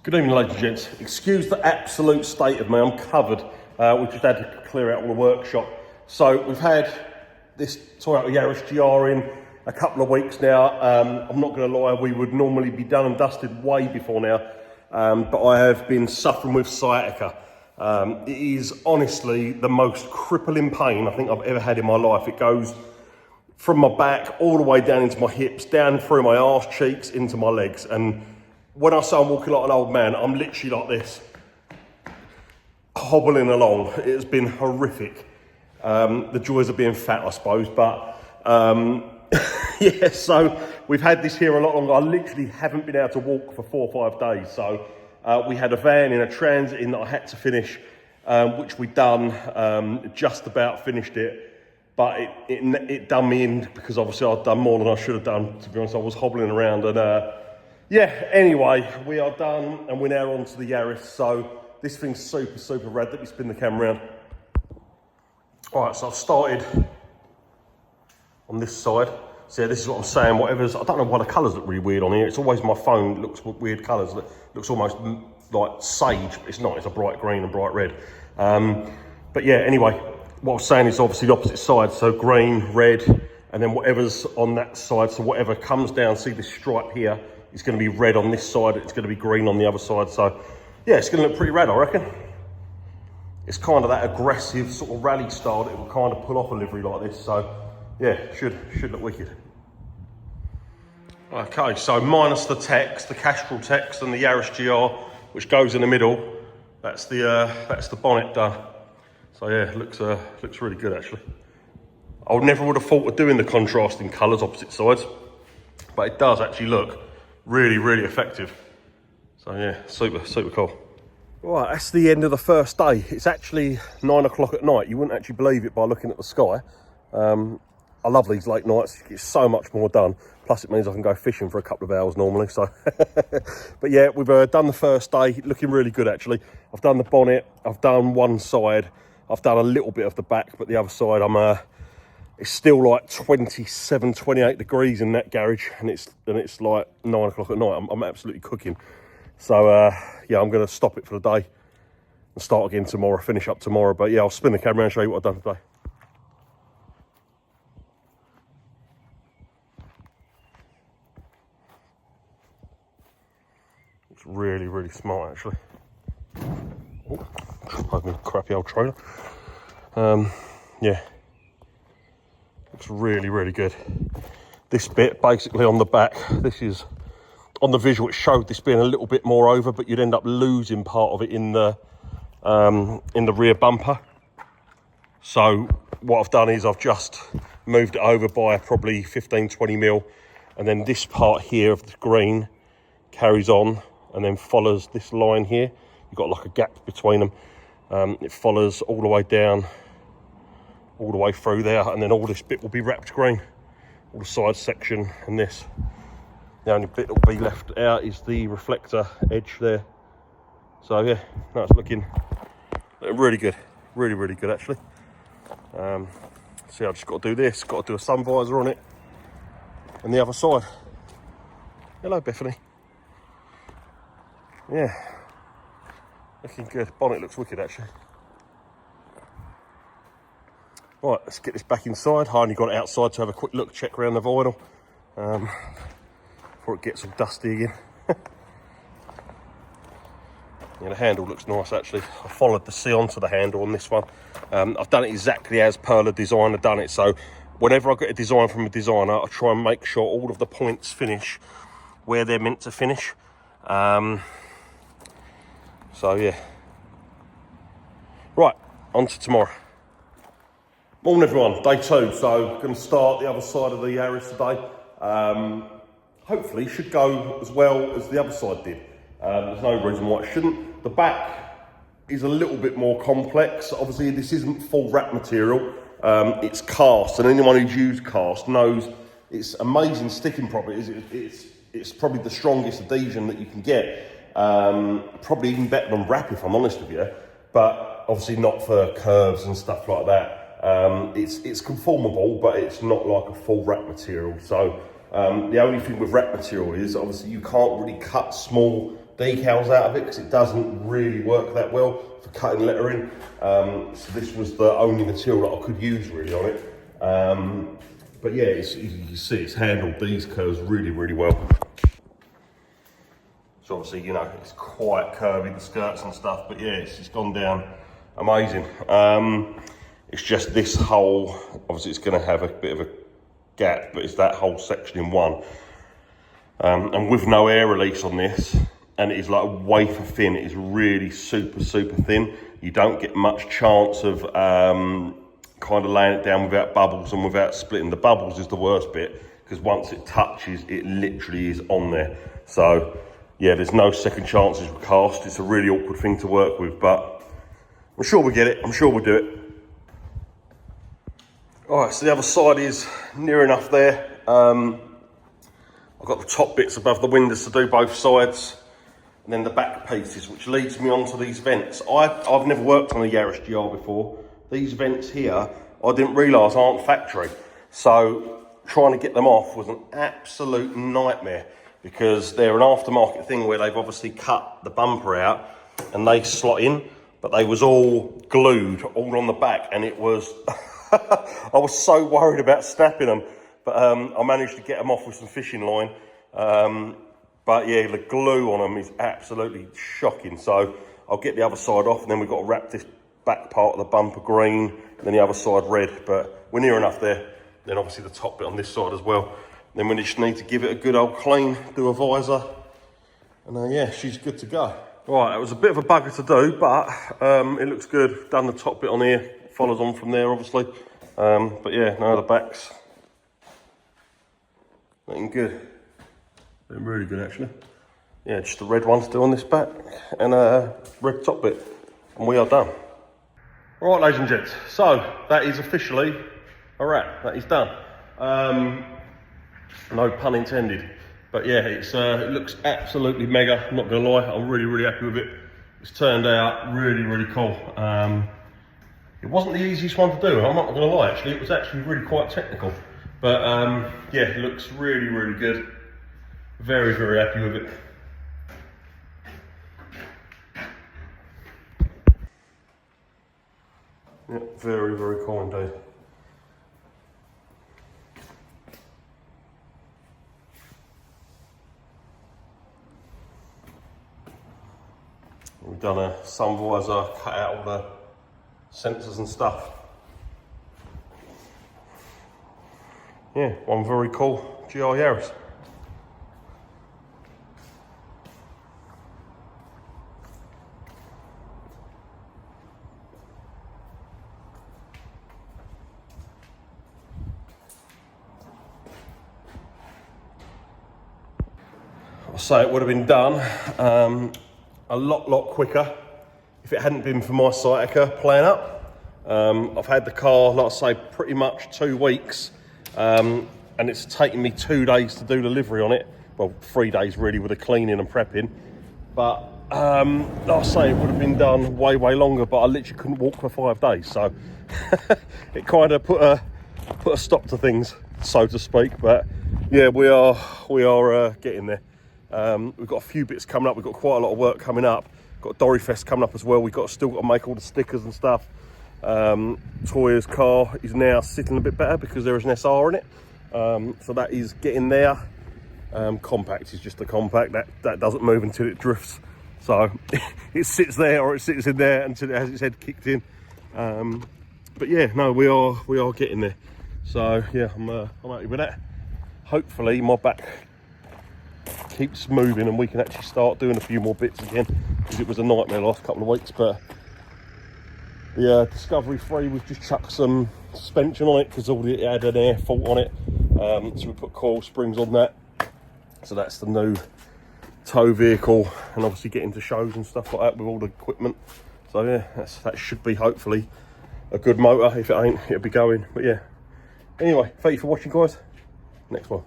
Good evening, ladies and gents. Excuse the absolute state of me, I'm covered. We just had to clear out all the workshop. So we've had this Toyota Yaris GR in a couple of weeks now. I'm not going to lie, we would normally be done and dusted way before now, but I have been suffering with sciatica. It is honestly the most crippling pain I think I've ever had in my life. It goes from my back all the way down into my hips, down through my arse cheeks into my legs. And when I say I'm walking like an old man, I'm literally like this, hobbling along. It has been horrific. The joys of being fat, I suppose, but yeah, so we've had this here a lot longer. I literally haven't been able to walk for 4 or 5 days. So we had a van in a transit in that I had to finish, which we done, just about finished it, but it done me in because obviously I'd done more than I should have done. To be honest, I was hobbling around and yeah, anyway, we are done and we're now on to the Yaris. So this thing's super, super rad. Let me spin the camera around. All right, so I've started on this side. So yeah, this is what I'm saying, whatever's, I don't know why the colours look really weird on here. It's always my phone looks weird colours. It looks almost like sage, but it's not, it's a bright green and bright red. But yeah, anyway, what I was saying is obviously the opposite side. So green, red, and then whatever's on that side. So whatever comes down, see this stripe here, it's going to be red on this side, it's going to be green on the other side. So yeah, it's going to look pretty rad, I reckon. It's kind of that aggressive sort of rally style that it will kind of pull off a livery like this. So yeah, should look wicked. Okay, so minus the text, the Castrol text and the Yaris GR, which goes in the middle, that's the bonnet done. So yeah, it looks really good actually. I never would have thought of doing the contrasting colours opposite sides, but it does actually look really, really effective. So yeah, super, super cool. Right, that's the end of the first day. It's actually 9 o'clock at night. You wouldn't actually believe it by looking at the sky. I love these late nights. It's so much more done. Plus it means I can go fishing for a couple of hours normally. So, but yeah, we've done the first day. Looking really good actually. I've done the bonnet. I've done one side. I've done a little bit of the back, but the other side it's still like 27, 28 degrees in that garage, and it's like 9 o'clock at night. I'm absolutely cooking. So yeah, I'm going to stop it for the day and start again tomorrow, finish up tomorrow. But yeah, I'll spin the camera and show you what I've done today. It's really, really smart actually. Oh, I've got a crappy old trailer. Yeah. Looks really, really good. This bit basically on the back, this is on the visual, it showed this being a little bit more over, but you'd end up losing part of it in the rear bumper. So what I've done is I've just moved it over by probably 15, 20 mil, and then this part here of the green carries on and then follows this line here. You've got like a gap between them. It follows all the way down, all the way through there, and then all this bit will be wrapped green, all the side section and this. The only bit that will be left out is the reflector edge there. So yeah, no, it's looking really good, really, really good actually. See, I've just got to do this, got to do a sun visor on it, and the other side. Hello, Bethany. Yeah, looking good. Bonnet looks wicked actually. Right, let's get this back inside. I only got it outside to have a quick look, check around the vinyl before it gets all dusty again. Yeah, the handle looks nice actually. I followed the C onto the handle on this one. I've done it exactly as per the designer done it. So whenever I get a design from a designer, I try and make sure all of the points finish where they're meant to finish. So yeah. Right, on to tomorrow. Morning everyone, day 2. So going to start the other side of the Yaris today. Hopefully should go as well as the other side did. There's no reason why it shouldn't. The back is a little bit more complex. Obviously this isn't full wrap material, it's cast, and anyone who's used cast knows it's amazing sticking properties. It's probably the strongest adhesion that you can get. Probably even better than wrap if I'm honest with you, but obviously not for curves and stuff like that. It's conformable, but it's not like a full wrap material. So the only thing with wrap material is obviously you can't really cut small decals out of it because it doesn't really work that well for cutting lettering. So this was the only material that I could use really on it. But yeah, you can see it's handled these curves really, really well. So obviously, you know, it's quite curvy, the skirts and stuff, but yeah, it's just gone down amazing. It's just this whole, obviously it's going to have a bit of a gap, but it's that whole section in one. And with no air release on this, and it is like wafer thin, it is really super, super thin. You don't get much chance of kind of laying it down without bubbles and without splitting. The bubbles is the worst bit, because once it touches, it literally is on there. So yeah, there's no second chances with cast. It's a really awkward thing to work with, but I'm sure we'll get it. I'm sure we'll do it. All right, so the other side is near enough there. I've got the top bits above the windows to do both sides, and then the back pieces, which leads me on to these vents. I've never worked on a Yaris GR before. These vents here, I didn't realise aren't factory. So trying to get them off was an absolute nightmare, because they're an aftermarket thing where they've obviously cut the bumper out and they slot in, but they was all glued all on the back, and it was, I was so worried about snapping them. But I managed to get them off with some fishing line. But yeah, the glue on them is absolutely shocking. So I'll get the other side off, and then we've got to wrap this back part of the bumper green, and then the other side red. But we're near enough there. Then obviously the top bit on this side as well. Then we just need to give it a good old clean, do a visor. And yeah, she's good to go. Right, it was a bit of a bugger to do, but it looks good. Done the top bit on here, follows on from there obviously. But yeah, no, the back's looking good. Looking really good actually. Yeah, just the red one to do on this back, and red top bit, and we are done. Right, ladies and gents, so that is officially a wrap. That is done. No pun intended. But yeah, it looks absolutely mega, I'm not gonna lie. I'm really, really happy with it. It's turned out really, really cool. It wasn't the easiest one to do, I'm not gonna lie, actually. It was actually really quite technical. But yeah, it looks really, really good. Very, very happy with it. Yeah, very, very cool indeed. We've done a sun visor, cut out all the sensors and stuff. Yeah, one very cool GR Yaris. I'll say it would have been done a lot quicker if it hadn't been for my sciatica playing up. I've had the car, like I say, pretty much 2 weeks, and it's taken me 2 days to do the livery on it. Well, 3 days really with the cleaning and prepping. But like I say, it would have been done way longer, but I literally couldn't walk for 5 days. So it kind of put a stop to things, so to speak. But yeah, we are getting there. We've got a few bits coming up. We've got quite a lot of work coming up. Got Dory Fest coming up as well. We've still got to make all the stickers and stuff. Toya's car is now sitting a bit better because there is an SR in it. So that is getting there. Compact is just a compact. That doesn't move until it drifts. So it sits there, or it sits in there until it has its head kicked in. But yeah, no, we are getting there. So yeah, I'm happy with that. Hopefully my back keeps moving and we can actually start doing a few more bits again, because it was a nightmare the last couple of weeks. But the Discovery 3, we've just chucked some suspension on it because it had an air fault on it. So we put coil springs on that. So that's the new tow vehicle, and obviously get into shows and stuff like that with all the equipment. So yeah, that should be hopefully a good motor. If it ain't, it'll be going. But yeah, anyway, thank you for watching, guys. Next one.